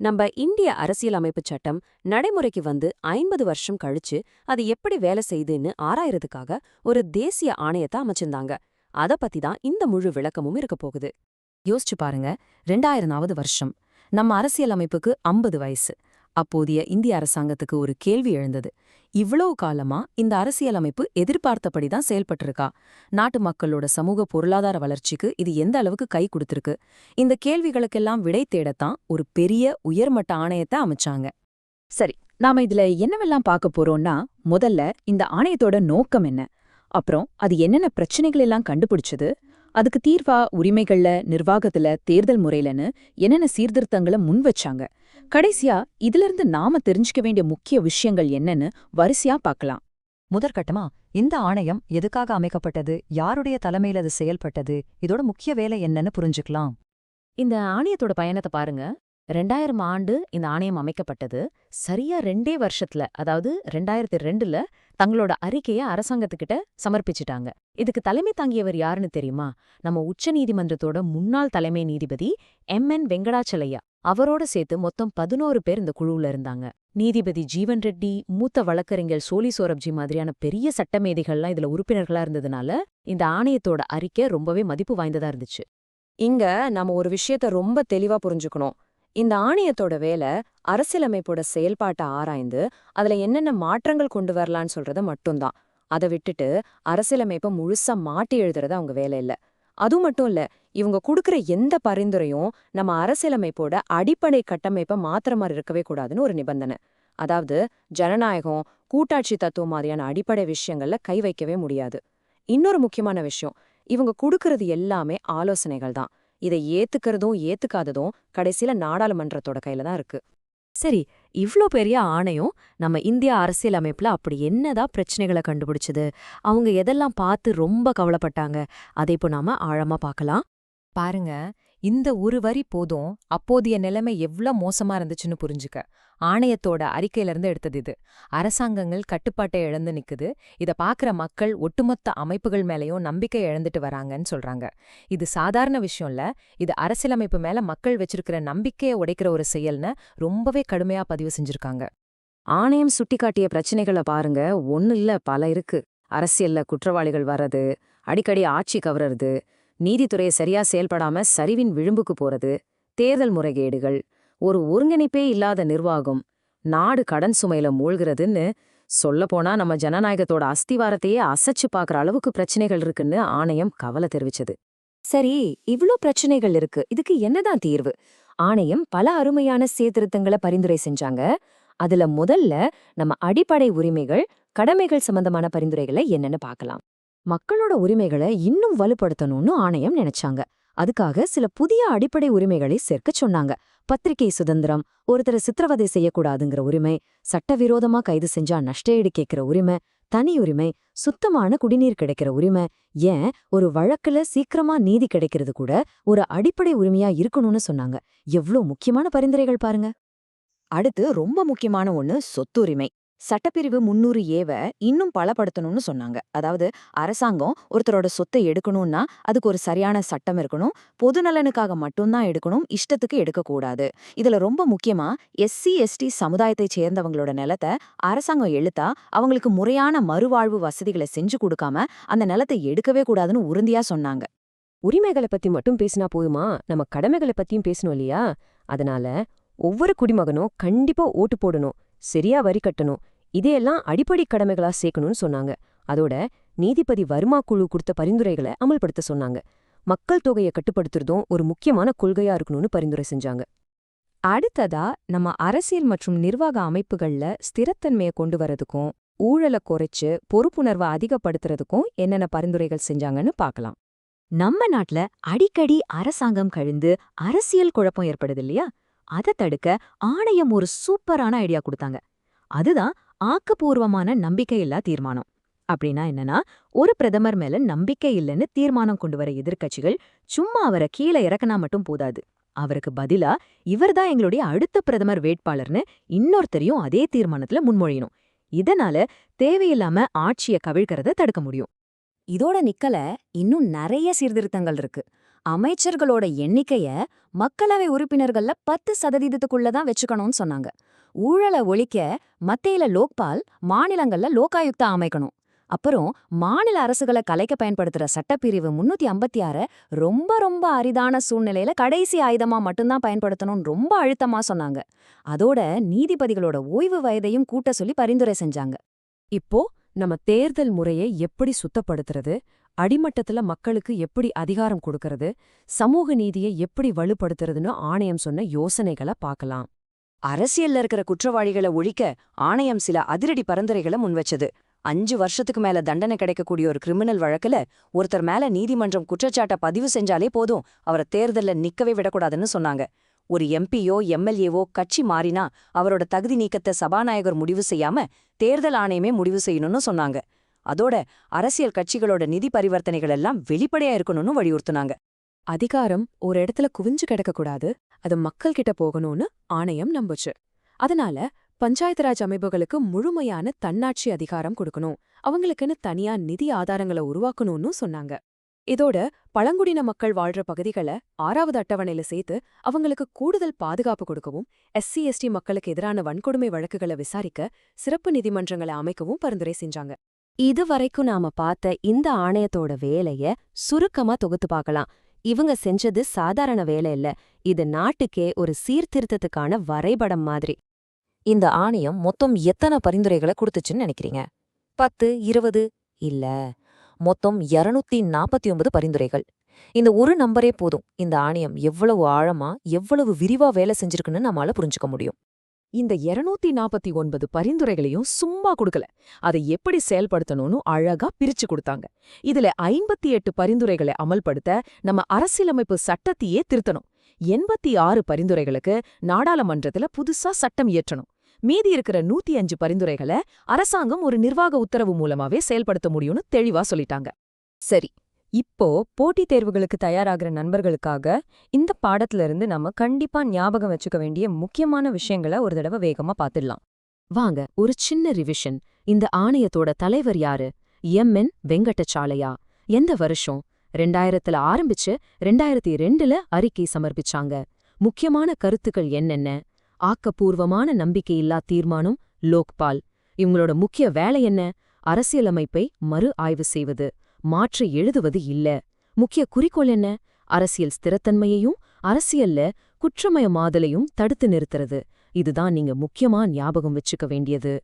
நம்ம இந்திய அரசியலமைப்புச் சட்டம் நடைமுறைக்கு வந்து 50 வருஷம் கழிச்சு அது எப்படி வேலை செய்யுதுன்னு ஆராயறதுக்காக ஒரு தேசிய ஆணையத்தை அமைச்சிருந்தாங்க. அத பத்தி தான் இந்த முழு விளக்கமும் இருக்க போகுது. யோசிச்சு பாருங்க, 2000வது வருஷம். நம்ம அரசியலமைப்புக்கு 50 வயசு. அப்போதைய இந்திய அரசாங்கத்துக்கு ஒரு கேள்வி எழுந்தது. இவ்வளவு காலமா இந்த அரசியலமைப்பு எதிர்பார்த்தபடிதான் செயல்பட்டிருக்கா? நாட்டு மக்களோட சமூக பொருளாதார வளர்ச்சிக்கு இது எந்த அளவுக்கு கை கொடுத்திருக்கு? இந்த கேள்விகளுக்கெல்லாம் விடை தேடத்தான் ஒரு பெரிய உயர்மட்ட ஆணையத்தை அமைச்சாங்க. சரி, நாம இதுல என்னவெல்லாம் பார்க்க போறோம்னா, முதல்ல இந்த ஆணையத்தோட நோக்கம் என்ன, அப்புறம் அது என்னென்ன பிரச்சனைகள் எல்லாம் கண்டுபிடிச்சது, அதுக்கு தீர்வா உரிமைகள்ல, நிர்வாகத்துல, தேர்தல் முறையிலன்னு என்னென்ன சீர்திருத்தங்களை முன் வச்சாங்க, கடைசியா இதுல இருந்து நாம தெரிஞ்சுக்க வேண்டிய முக்கிய விஷயங்கள் என்னன்னு வரிசையா பார்க்கலாம். முதற்கட்டமா, இந்த ஆணையம் எதுக்காக அமைக்கப்பட்டது, யாருடைய தலைமையில அது செயல்பட்டது, இதோட முக்கிய வேலை என்னன்னு புரிஞ்சுக்கலாம். இந்த ஆணையத்தோட பயணத்தை பாருங்க. 2000 ஆண்டு இந்த ஆணையம் அமைக்கப்பட்டது. சரியா 2 வருஷத்துல, அதாவது 2002ல தங்களோட அறிக்கையை அரசாங்கத்துக்கிட்ட சமர்ப்பிச்சிட்டாங்க. இதுக்கு தலைமை தாங்கியவர் யாருன்னு தெரியுமா? நம்ம உச்ச நீதிமன்றத்தோட முன்னாள் தலைமை நீதிபதி எம்.என். வெங்கடாச்சலையா. அவரோட சேர்த்து மொத்தம் 11 பேர் இந்த குழுவுல இருந்தாங்க. நீதிபதி ஜீவன் ரெட்டி, மூத்த வழக்கறிஞர் சோலி சோரப்ஜி மாதிரியான பெரிய சட்டமேதைகள்லாம் இதுல உறுப்பினர்களா இருந்ததுனால இந்த ஆணையத்தோட அறிக்கை ரொம்பவே மதிப்பு வாய்ந்ததா இருந்துச்சு. இங்க நாம ஒரு விஷயத்த ரொம்ப தெளிவா புரிஞ்சுக்கணும். இந்த ஆணையத்தோட வேலை அரசியலமைப்போட செயல்பாட்டை ஆராய்ந்து அதுல என்னென்ன மாற்றங்கள் கொண்டு வரலான்னு சொல்றத மட்டும்தான். அதை விட்டுட்டு அரசியலமைப்பை முழுசா மாட்டி எழுதுறது அவங்க வேலை இல்ல. அது மட்டும் இல்ல, இவங்க கொடுக்கற எந்த பரிந்துரையும் நம்ம அரசியலமைப்போட அடிப்படை கட்டமைப்பை மாத்திர மாதிரி இருக்கவே கூடாதுன்னு ஒரு நிபந்தனை. அதாவது ஜனநாயகம், கூட்டாட்சி தத்துவம் மாதிரியான அடிப்படை விஷயங்கள்ல கை வைக்கவே முடியாது. இன்னொரு முக்கியமான விஷயம், இவங்க கொடுக்கறது எல்லாமே ஆலோசனைகள் தான். இதை ஏத்துக்கிறதும் ஏத்துக்காததும் கடைசியில நாடாளுமன்றத்தோட கையில தான் இருக்கு. சரி, இவ்ளோ பெரிய ஆணையம் நம்ம இந்திய அரசியலமைப்புல அப்படி என்னதான் பிரச்சனைகளை கண்டுபிடிச்சது? அவங்க எதெல்லாம் பார்த்து ரொம்ப கவலைப்பட்டாங்க? அதை இப்போ நாம ஆழமா பார்க்கலாம். பாருங்க, இந்த ஒரு வரி போதும் அப்போதைய நிலைமை எவ்ளோ மோசமா இருந்துச்சுன்னு புரிஞ்சுக்க. ஆணையத்தோட அறிக்கையிலிருந்து எடுத்தது இது. அரசாங்கங்கள் கட்டுப்பாட்டை இழந்து நிக்குது. இத பாக்குற மக்கள் ஒட்டுமொத்த அமைப்புகள் மேலயும் நம்பிக்கை இழந்துட்டு வராங்கன்னு சொல்றாங்க. இது சாதாரண விஷயம் இல்ல, இது அரசியலமைப்பு மேல மக்கள் வச்சிருக்கிற நம்பிக்கையை உடைக்கிற ஒரு செயல்னு ரொம்பவே கடுமையா பதிவு செஞ்சிருக்காங்க. ஆணையம் சுட்டிக்காட்டிய பிரச்சனைகளை பாருங்க, ஒன்னு இல்ல பல இருக்கு. அரசியல்ல குற்றவாளிகள் வர்றது, அடிக்கடி ஆட்சி கவர்றது, நீதித்துறையை சரியா செயல்படாம சரிவின் விளிம்புக்கு போறது, தேர்தல் முறைகேடுகள், ஒரு ஒருங்கிணைப்பே இல்லாத நிர்வாகம், நாடு கடன் சுமையில மூழ்கிறதுன்னு சொல்லப்போனா நம்ம ஜனநாயகத்தோட அஸ்திவாரத்தையே அசைச்சு பார்க்குற அளவுக்கு பிரச்சனைகள் இருக்குன்னு ஆணையம் கவலை தெரிவிச்சது. சரி, இவ்ளோ பிரச்சனைகள் இருக்கு, இதுக்கு என்னதான் தீர்வு? ஆணையம் பல அருமையான சீர்திருத்தங்களை பரிந்துரை செஞ்சாங்க. அதுல முதல்ல நம்ம அடிப்படை உரிமைகள், கடமைகள் சம்பந்தமான பரிந்துரைகளை என்னன்னு பார்க்கலாம். மக்களோட உரிமைகளை இன்னும் வலுப்படுத்தணும்னு ஆணையம் நினைச்சாங்க. அதுக்காக சில புதிய அடிப்படை உரிமைகளை சேர்க்க சொன்னாங்க. பத்திரிகை சுதந்திரம், ஒருத்தரை சித்திரவதை செய்யக்கூடாதுங்கிற உரிமை, சட்டவிரோதமா கைது செஞ்சா நஷ்டஈடு கேட்கிற உரிமை, தனி உரிமை, சுத்தமான குடிநீர் கிடைக்கிற உரிமை, ஏன் ஒரு வழக்குல சீக்கிரமா நீதி கிடைக்கிறது கூட ஒரு அடிப்படை உரிமையா இருக்கணும்னு சொன்னாங்க. எவ்ளோ முக்கியமான பரிந்துரைகள் பாருங்க. அடுத்து ரொம்ப முக்கியமான ஒண்ணு சொத்துரிமை. சட்டப்பிரிவு 300A இன்னும் பலப்படுத்தணும்னு சொன்னாங்க. அதாவது அரசாங்கம் ஒருத்தரோட சொத்தை எடுக்கணும்னா அதுக்கு ஒரு சரியான சட்டம் இருக்கணும், பொது நலனுக்காக மட்டும்தான் எடுக்கணும், இஷ்டத்துக்கு எடுக்கக்கூடாது. இதுல ரொம்ப முக்கியமா SC/ST சமுதாயத்தை சேர்ந்தவங்களோட நிலத்தை அரசாங்கம் எழுத்தா அவங்களுக்கு முறையான மறுவாழ்வு வசதிகளை செஞ்சு கொடுக்காம அந்த நிலத்தை எடுக்கவே கூடாதுன்னு உறுதியா சொன்னாங்க. உரிமைகளை பத்தி மட்டும் பேசினா போதுமா? நம்ம கடமைகளை பத்தியும் பேசணும் இல்லையா? அதனால ஒவ்வொரு குடிமகனும் கண்டிப்பா ஓட்டு போடணும், சரியா வரி கட்டணும், இதையெல்லாம் அடிப்படை கடமைகளா சேர்க்கணும்னு சொன்னாங்க. அதோட நீதிபதி வர்மா குழு கொடுத்த பரிந்துரைகளை அமல்படுத்த சொன்னாங்க. மக்கள் தொகையை கட்டுப்படுத்துறதும் ஒரு முக்கியமான கொள்கையா இருக்கணும்னு பரிந்துரை செஞ்சாங்க. அடுத்ததா நம்ம அரசியல் மற்றும் நிர்வாக அமைப்புகள்ல ஸ்திரத்தன்மையை கொண்டு வரதுக்கும் ஊழலை குறைச்சு பொறுப்புணர்வை அதிகப்படுத்துறதுக்கும் என்னென்ன பரிந்துரைகள் செஞ்சாங்கன்னு பார்க்கலாம். நம்ம நாட்டுல அடிக்கடி அரசாங்கம் கழிந்து அரசியல் குழப்பம் ஏற்படுது இல்லையா? அதை தடுக்க ஆணையம் ஒரு சூப்பரான ஐடியா கொடுத்தாங்க. அதுதான் ஆக்கப்பூர்வமான நம்பிக்கையில்லா தீர்மானம். அப்படின்னா என்னன்னா, ஒரு பிரதமர் மேல நம்பிக்கை இல்லைன்னு தீர்மானம் கொண்டு வர எதிர்க்கட்சிகள் சும்மா அவரை கீழே இறக்குனா மட்டும் போதாது. அவருக்கு பதிலா இவர்தான் எங்களுடைய அடுத்த பிரதமர் வேட்பாளர்னு இன்னொருத்தரையும் அதே தீர்மானத்துல முன்மொழியணும். இதனால தேவையில்லாம ஆட்சியை கவிழ்க்கிறத தடுக்க முடியும். இதோட நிக்கல இன்னும் நிறைய சீர்திருத்தங்கள் இருக்கு. அமைச்சர்களோட எண்ணிக்கைய மக்களவை உறுப்பினர்கள்ல 10% தான் வச்சுக்கணும்னு சொன்னாங்க. ஊழலை ஒழிக்க மத்தியில லோக்பால், மாநிலங்கள்ல லோகாயுக்தா அமைக்கணும். அப்புறம் மாநில அரசுகளை கலைக்க பயன்படுத்துற சட்டப்பிரிவு 356 ரொம்ப ரொம்ப அரிதான சூழ்நிலையில கடைசி ஆயுதமா மட்டும்தான் பயன்படுத்தணும்னு ரொம்ப அழுத்தமா சொன்னாங்க. அதோட நீதிபதிகளோட ஓய்வு வயதையும் கூட்ட சொல்லி பரிந்துரை செஞ்சாங்க. இப்போ நம்ம தேர்தல் முறையை எப்படி சுத்தப்படுத்துறது, அடிமட்டத்துல மக்களுக்கு எப்படி அதிகாரம் கொடுக்கறது, சமூக நீதியை எப்படி வலுப்படுத்துறதுன்னு ஆணையம் சொன்ன யோசனைகளை பார்க்கலாம். அரசியல்ல இருக்கிற குற்றவாளிகளை ஒழிக்க ஆணையம் சில அதிரடி பரிந்துரைகளை முன்வச்சது. 5 வருஷத்துக்கு மேல தண்டனை கிடைக்கக்கூடிய ஒரு கிரிமினல் வழக்குல ஒருத்தர் மேல நீதிமன்றம் குற்றச்சாட்டை பதிவு செஞ்சாலே போதும், அவரை தேர்தல்ல நிக்கவே விடக்கூடாதுன்னு சொன்னாங்க. ஒரு எம்பியோ எம்எல்ஏவோ கட்சி மாறினா அவரோட தகுதி நீக்கத்தை சபாநாயகர் முடிவு செய்யாம தேர்தல் ஆணையமே முடிவு செய்யணும்னு சொன்னாங்க. அதோட அரசியல் கட்சிகளோட நிதி பரிவர்த்தனைகள் எல்லாம் வெளிப்படையா இருக்கணும்னு வலியுறுத்துனாங்க. அதிகாரம் ஒரு இடத்துல குவிஞ்சு கிடக்கக்கூடாது, அது மக்கள் கிட்ட போகணும்னு ஆணையம் நம்புச்சு. அதனால பஞ்சாயத்து ராஜ் அமைப்புகளுக்கு முழுமையான தன்னாட்சி அதிகாரம் கொடுக்கணும், அவங்களுக்குன்னு தனியா நிதி ஆதாரங்களை உருவாக்கணும்னு சொன்னாங்க. இதோட பழங்குடியின மக்கள் வாழ்ற பகுதிகளை 6வது அட்டவணையில சேர்த்து அவங்களுக்கு கூடுதல் பாதுகாப்பு கொடுக்கவும், SC/ST மக்களுக்கு எதிரான வன்கொடுமை வழக்குகளை விசாரிக்க சிறப்பு நீதிமன்றங்களை அமைக்கவும் பரிந்துரை செஞ்சாங்க. இதுவரைக்கும் நாம பார்த்த இந்த ஆணையத்தோட வேலைய சுருக்கமா தொகுத்து பார்க்கலாம். இவங்க செஞ்சது சாதாரண வேலை இல்ல, இது நாட்டுக்கே ஒரு சீர்திருத்தத்துக்கான வரைபடம் மாதிரி. இந்த ஆணையம் மொத்தம் எத்தனை பரிந்துரைகளை கொடுத்துச்சுன்னு நினைக்கிறீங்க? 10, 20? இல்ல, மொத்தம் 249 பரிந்துரைகள். இந்த ஒரு நம்பரே போதும் இந்த ஆணையம் எவ்வளவு ஆழமா எவ்வளவு விரிவா வேலை செஞ்சிருக்குன்னு நம்மால புரிஞ்சுக்க முடியும். இந்த 249 பரிந்துரைகளையும் சும்மா கொடுக்கல, அதை எப்படி செயல்படுத்தணும்னு அழகா பிரிச்சு கொடுத்தாங்க. இதுல 58 பரிந்துரைகளை அமல்படுத்த நம்ம அரசியலமைப்பு சட்டத்தையே திருத்தணும். 86 பரிந்துரைகளுக்கு நாடாளுமன்றத்துல புதுசா சட்டம் இயற்றணும். மீதி இருக்கிற 105 பரிந்துரைகளை அரசாங்கம் ஒரு நிர்வாக உத்தரவு மூலமாவே செயல்படுத்த முடியும்னு தெளிவா சொல்லிட்டாங்க. சரி, இப்போ போட்டித் தேர்வுகளுக்கு தயாராகிற நண்பர்களுக்காக இந்த பாடத்துல இருந்து நம்ம கண்டிப்பா ஞாபகம் வச்சுக்க வேண்டிய முக்கியமான விஷயங்களை ஒரு தடவை வேகமா பார்த்துடலாம். வாங்க, ஒரு சின்ன ரிவிஷன். இந்த ஆணையத்தோட தலைவர் யாரு? MN வெங்கடசாலையா. எந்த வருஷம்? 2000ல ஆரம்பிச்சு 2002ல அறிக்கை சமர்ப்பிச்சாங்க. முக்கியமான கருத்துக்கள் என்னென்ன? ஆக்கப்பூர்வமான நம்பிக்கையில்லா தீர்மானம், லோக்பால். இவங்களோட முக்கிய வேலை என்ன? அரசியலமைப்பை மறு ஆய்வு செய்வது, மாற்றி எழுதுவது இல்ல. முக்கிய குறிக்கோள் என்ன? அரசியல் ஸ்திரத்தன்மையையும் அரசியல்ல குற்றமயமாதலையும் தடுத்து நிறுத்துறது. இதுதான் நீங்க முக்கியமா ஞாபகம் வச்சுக்க வேண்டியது.